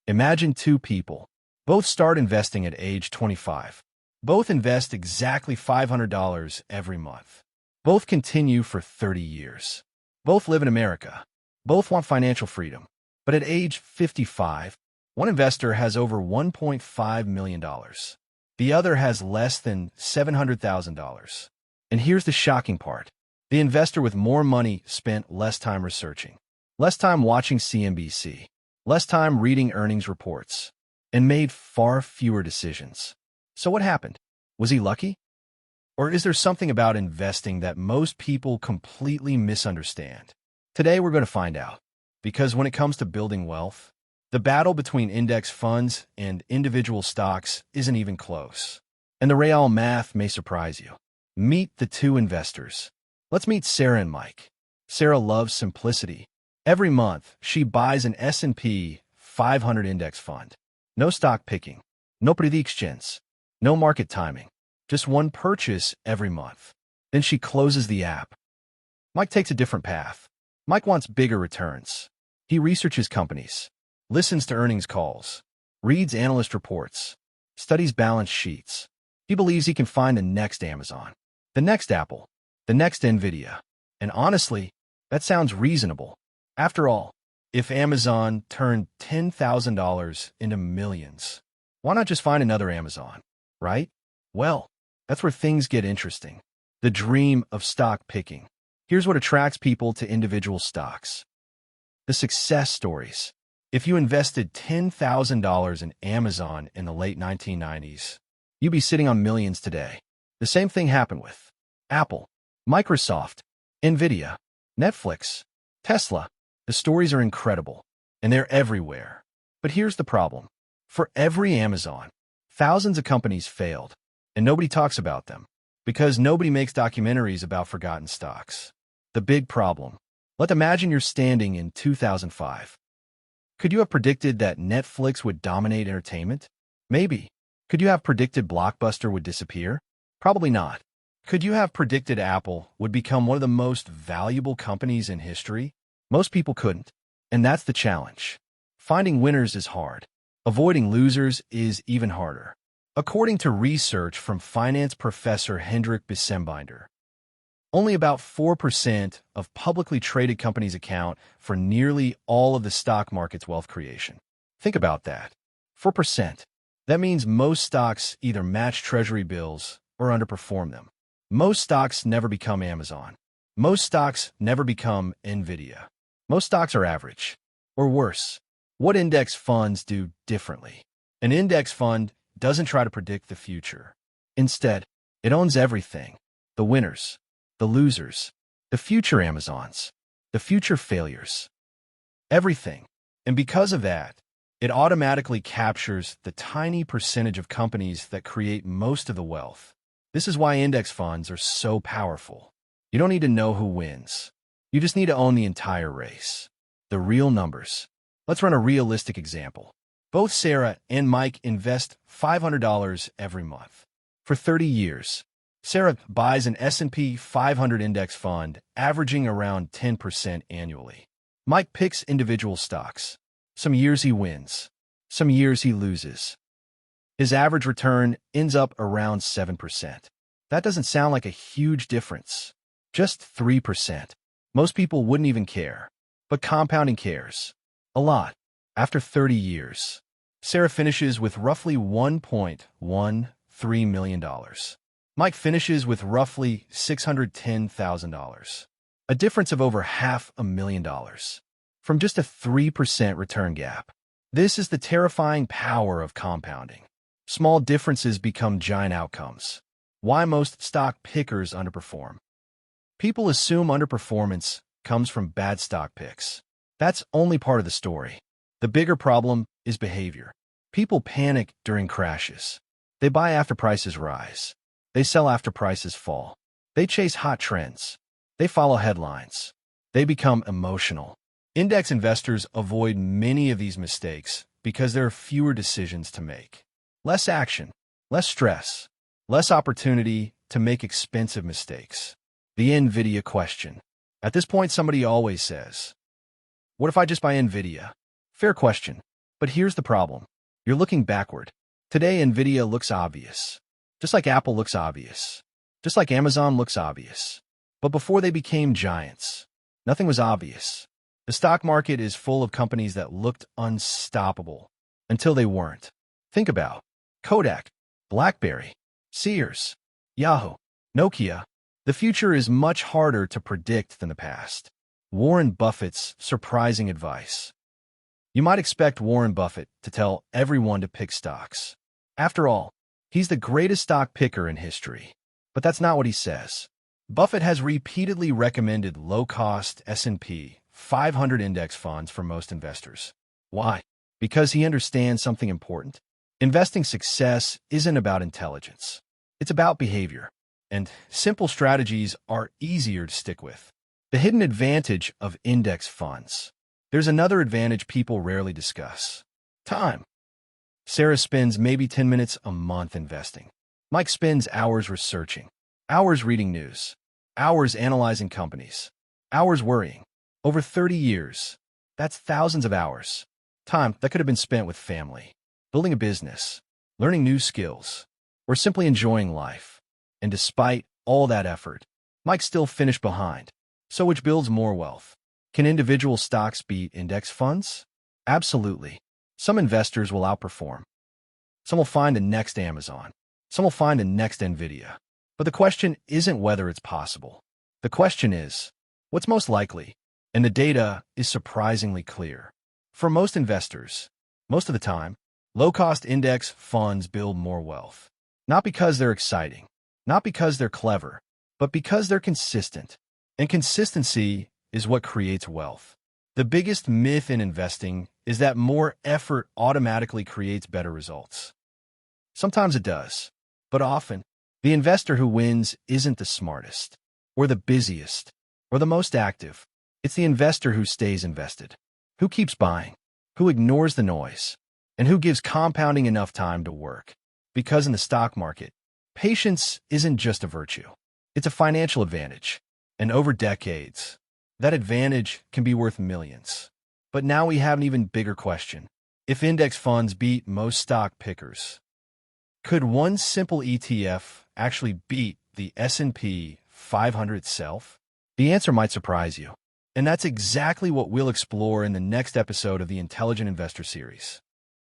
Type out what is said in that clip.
Imagine two people. Both start investing at age 25. Both invest exactly $500 every month. Both continue for 30 years. Both live in America. Both want financial freedom. But at age 55, one investor has over $1.5 million. The other has less than $700,000. And here's the shocking part. The investor with more money spent less time researching, less time watching CNBC, less time reading earnings reports, and made far fewer decisions. So what happened? Was he lucky? Or is there something about investing that most people completely misunderstand? Today we're going to find out. Because when it comes to building wealth, the battle between index funds and individual stocks isn't even close. And the real math may surprise you. Meet the two investors. Let's meet Sarah and Mike. Sarah loves simplicity. Every month, she buys an S&P 500 index fund. No stock picking, no predictions, no market timing. Just one purchase every month. Then she closes the app. Mike takes a different path. Mike wants bigger returns. He researches companies, listens to earnings calls, reads analyst reports, studies balance sheets. He believes he can find the next Amazon, the next Apple, the next Nvidia. And honestly, that sounds reasonable. After all, if Amazon turned $10,000 into millions, why not just find another Amazon, right? Well, that's where things get interesting. The dream of stock picking. Here's what attracts people to individual stocks. The success stories. If you invested $10,000 in Amazon in the late 1990s, you'd be sitting on millions today. The same thing happened with Apple, Microsoft, Nvidia, Netflix, Tesla. The stories are incredible, and they're everywhere. But here's the problem. For every Amazon, thousands of companies failed, and nobody talks about them because nobody makes documentaries about forgotten stocks. The big problem. Let's imagine you're standing in 2005. Could you have predicted that Netflix would dominate entertainment? Maybe. Could you have predicted Blockbuster would disappear? Probably not. Could you have predicted Apple would become one of the most valuable companies in history? Most people couldn't. And that's the challenge. Finding winners is hard. Avoiding losers is even harder. According to research from finance professor Bessembinder, only about 4% of publicly traded companies account for nearly all of the stock market's wealth creation. Think about that. 4%. That means most stocks either match treasury bills or underperform them. Most stocks never become Amazon. Most stocks never become Nvidia. Most stocks are average. Or worse, what index funds do differently? An index fund doesn't try to predict the future. Instead, it owns everything. The winners, the losers, the future Amazons, the future failures. Everything. And because of that, it automatically captures the tiny percentage of companies that create most of the wealth. This is why index funds are so powerful. You don't need to know who wins. You just need to own the entire race. The real numbers. Let's run a realistic example. Both Sarah and Mike invest $500 every month. For 30 years, Sarah buys an S&P 500 index fund, averaging around 10% annually. Mike picks individual stocks. Some years he wins. Some years he loses. His average return ends up around 7%. That doesn't sound like a huge difference. Just 3%. Most people wouldn't even care. But compounding cares. A lot. After 30 years, Sarah finishes with roughly $1.13 million. Mike finishes with roughly $610,000. A difference of over $500,000. From just a 3% return gap. This is the terrifying power of compounding. Small differences become giant outcomes. Why most stock pickers underperform. People assume underperformance comes from bad stock picks. That's only part of the story. The bigger problem is behavior. People panic during crashes. They buy after prices rise. They sell after prices fall. They chase hot trends. They follow headlines. They become emotional. Index investors avoid many of these mistakes because there are fewer decisions to make. Less action, less stress, less opportunity to make expensive mistakes. The Nvidia question. At this point, somebody always says, what if I just buy Nvidia? Fair question. But here's the problem. You're looking backward. Today, Nvidia looks obvious. Just like Apple looks obvious. Just like Amazon looks obvious. But before they became giants, nothing was obvious. The stock market is full of companies that looked unstoppable until they weren't. Think about Kodak, BlackBerry, Sears, Yahoo, Nokia. The future is much harder to predict than the past. Warren Buffett's surprising advice. You might expect Warren Buffett to tell everyone to pick stocks. After all, he's the greatest stock picker in history. But that's not what he says. Buffett has repeatedly recommended low-cost S&P 500 index funds for most investors. Why? Because he understands something important. Investing success isn't about intelligence. It's about behavior. And simple strategies are easier to stick with. The hidden advantage of index funds. There's another advantage people rarely discuss. Time. Sarah spends maybe 10 minutes a month investing. Mike spends hours researching, hours reading news, hours analyzing companies, hours worrying. Over 30 years, that's thousands of hours. Time that could have been spent with family, building a business, learning new skills, or simply enjoying life. And despite all that effort, Mike still finished behind. So which builds more wealth? Can individual stocks beat index funds? Absolutely. Some investors will outperform. Some will find the next Amazon. Some will find the next Nvidia. But the question isn't whether it's possible. The question is, what's most likely? And the data is surprisingly clear. For most investors, most of the time, low-cost index funds build more wealth. Not because they're exciting, not because they're clever, but because they're consistent. And consistency is what creates wealth. The biggest myth in investing is that more effort automatically creates better results. Sometimes it does, but often, the investor who wins isn't the smartest, or the busiest, or the most active. It's the investor who stays invested, who keeps buying, who ignores the noise, and who gives compounding enough time to work. Because in the stock market, patience isn't just a virtue. It's a financial advantage. And over decades, that advantage can be worth millions. But now we have an even bigger question. If index funds beat most stock pickers, could one simple ETF actually beat the S&P 500 itself? The answer might surprise you. And that's exactly what we'll explore in the next episode of the Intelligent Investor series.